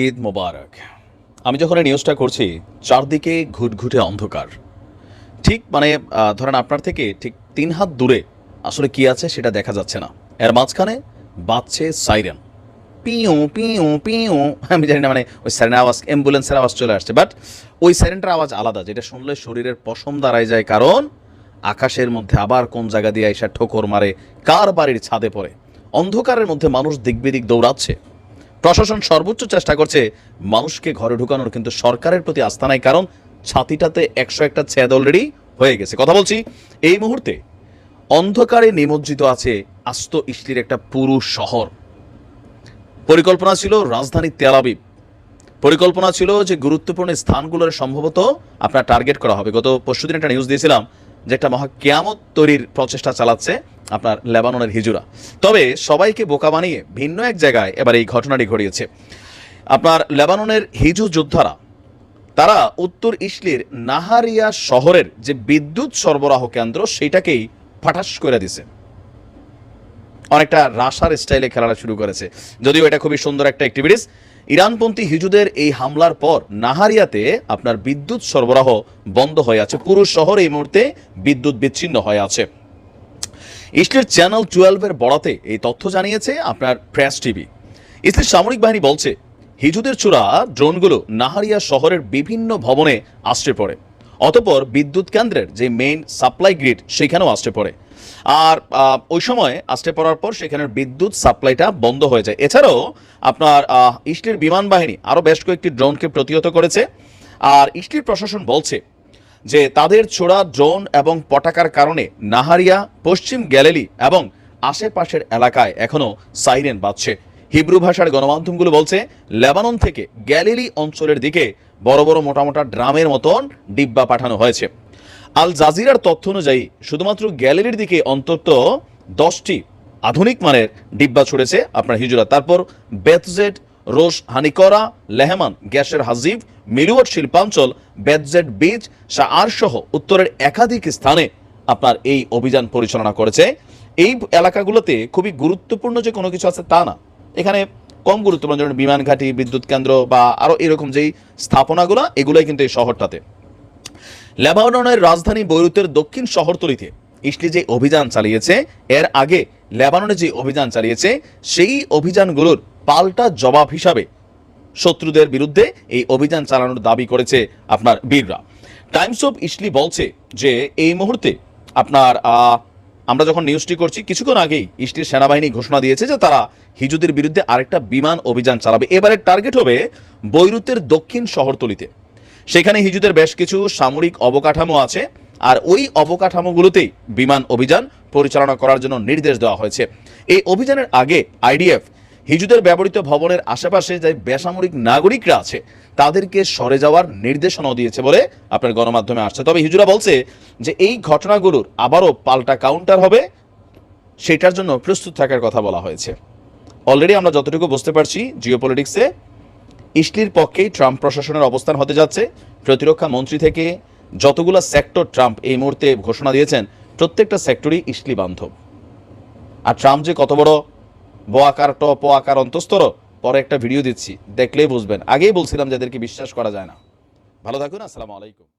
ঈদ মোবারক। আমি যখন এই নিউজটা করছি চারদিকে ঘুটঘুটে অন্ধকার। ঠিক মানে ধরেন আপনার থেকে ঠিক ৩ হাত দূরে আসলে কি আছে সেটা দেখা যাচ্ছে না। এর মাঝখানে বাজছে সাইরেন, পিউ পিউ পিউ। আমি জানি না মানে ওই সাইরেনের আওয়াজ অ্যাম্বুলেন্সের আওয়াজ চলে আসছে, বাট ওই সাইরেনটার আওয়াজ আলাদা, যেটা শুনলে শরীরের পশম দাঁড়ায় যায়। কারণ আকাশের মধ্যে আবার কোন জায়গা দিয়ে এসে ঠোকর মারে, কার বাড়ির ছাদে পড়ে। অন্ধকারের মধ্যে মানুষ দিক বিদিক দৌড়াচ্ছে। প্রশাসন সর্বোচ্চ চেষ্টা করছে মানুষকে ঘরে ঢুকানোর, কিন্তু সরকারের প্রতি আস্থা নাই। কারণ ছাতিটাতে ১০১টা ছেদ অলরেডি হয়ে গেছে। কথা বলছি এই মুহূর্তে অন্ধকারে নিমজ্জিত আছে আস্ত ইসলির একটা পুরো শহর। পরিকল্পনা ছিল রাজধানী তেল আবিব, পরিকল্পনা ছিল যে গুরুত্বপূর্ণ স্থানগুলোর সম্ভবত আপনার টার্গেট করা হবে। গত পরশুদিন একটা নিউজ দিয়েছিলাম যে একটা মহা কিয়ামত তৈরির প্রচেষ্টা চালাচ্ছে আপনার লেবাননের হিজুরা। তবে সবাইকে বোকা বানিয়ে ভিন্ন এক জায়গায় এবার এই ঘটনাটি ঘটিয়েছে। আপনার লেবাননের হিজু যোদ্ধারা তারা উত্তর ইসলির নাহারিয়া শহরের যে বিদ্যুৎ সরবরাহ কেন্দ্র সেটাকেই ফাটাস করে দিছে। অনেকটা রাশার স্টাইলে খেলাটা শুরু করেছে, যদিও এটা খুবই সুন্দর একটা অ্যাক্টিভিটিস। ইরানপন্থী হিজুদের এই হামলার পর নাহারিয়াতে আপনার বিদ্যুৎ সরবরাহ বন্ধ হয়ে আছে। পুরো শহর এই মুহূর্তে বিদ্যুৎ বিচ্ছিন্ন হয়ে আছে। ইসলির চ্যানেল 12-এর বরাতে এই তথ্য জানিয়েছে আপনার প্রেস টিভি। ইসলির সামরিক বাহিনী বলছে হিজুদের ছোড়া ড্রোনগুলো নাহারিয়া শহরের বিভিন্ন ভবনে আশ্রে পড়ে, অতঃপর বিদ্যুৎ কেন্দ্রের যে মেইন সাপ্লাই গ্রিড সেখানেও আশ্রে পড়ে। আর ওই সময় আশ্রে পড়ার পর সেখানের বিদ্যুৎ সাপ্লাইটা বন্ধ হয়ে যায়। এছাড়াও আপনার ইসলির বিমান বাহিনী আরও বেশ কয়েকটি ড্রোনকে প্রতিহত করেছে। আর ইসলির প্রশাসন বলছে যে তাদের ছোড়া ড্রোন এবং পটাকার কারণে নাহারিয়া, পশ্চিম গ্যালিলি এবং আশেপাশের এলাকায় এখনও সাইরেন বাজছে। হিব্রু ভাষার গণমাধ্যমগুলো বলছে লেবানন থেকে গ্যালিলি অঞ্চলের দিকে বড় বড় মোটা মোটা ড্রামের মতন ডিব্বা পাঠানো হয়েছে। আল জাজিরার তথ্য অনুযায়ী শুধুমাত্র গ্যালিলির দিকে অন্তত 10টি আধুনিক মানের ডিব্বা ছুড়েছে আপনার হিজুরা। তারপর বেতজেড, রোশ হানিকরা, লেহমান, গ্যাসের হাজিব, মিলুয়াট শিল্পাঞ্চল, বেতজেড বিচ, শাহ সহ উত্তরের একাধিক স্থানে আপনার এই অভিযান পরিচালনা করেছে। এই এলাকাগুলোতে খুবই গুরুত্বপূর্ণ যে কোনো কিছু আছে তা না, এখানে কম গুরুত্বপূর্ণ যেমন বিমান ঘাঁটি, বিদ্যুৎ কেন্দ্র বা আরও এরকম যেই স্থাপনাগুলো, এগুলোই কিন্তু এই শহরটাতে। লেবাননের রাজধানী বৈরুতের দক্ষিণ শহরতলিতে ইসলি যে অভিযান চালিয়েছে, এর আগে লেবাননে যে অভিযান চালিয়েছে সেই অভিযানগুলোর পাল্টা জবাব হিসাবে শত্রুদের বিরুদ্ধে এই অভিযান চালানোর দাবি করেছে আপনার বীররা। টাইমস অফ ইসলি বলছে যে এই মুহূর্তে আপনার আমরা যখন নিউজটি করছি কিছুক্ষণ আগেই ইসলির সেনাবাহিনী ঘোষণা দিয়েছে যে তারা হিজুদের বিরুদ্ধে আরেকটা বিমান অভিযান চালাবে। এবারে টার্গেট হবে বৈরুতের দক্ষিণ শহরতলিতে। সেখানে হিজুদের বেশ কিছু সামরিক অবকাঠামো আছে, আর ওই অবকাঠামোগুলোতেই বিমান অভিযান পরিচালনা করার জন্য নির্দেশ দেওয়া হয়েছে। এই অভিযানের আগে আইডিএফ হিজুদের ব্যবহৃত ভবনের আশেপাশে যে বেসামরিক নাগরিকরা আছে তাদেরকে সরে যাওয়ার নির্দেশনাও দিয়েছে বলে আপনার গণমাধ্যমে আসছে। তবে হিজুরা বলছে যে এই ঘটনাগুলোর আবারও পাল্টা কাউন্টার হবে, সেটার জন্য প্রস্তুত থাকার কথা বলা হয়েছে। অলরেডি আমরা যতটুকু বুঝতে পারছি জিওপলিটিক্সে ইসলির পক্ষেই ট্রাম্প প্রশাসনের অবস্থান হতে যাচ্ছে। প্রতিরক্ষা মন্ত্রী থেকে যতগুলো সেক্টর ট্রাম্প এই মুহূর্তে ঘোষণা দিয়েছেন প্রত্যেকটা সেক্টরই ইসলি বান্ধব। আর ট্রাম্প যে কত বড় বোয়াকার পোয়াকার অন্তস্তর, পরে একটা ভিডিও দিচ্ছি, দেখলেই বুঝবেন। আগেই বলছিলাম যাদেরকে বিশ্বাস করা যায় না। ভালো থাকুন, আসসালামু আলাইকুম।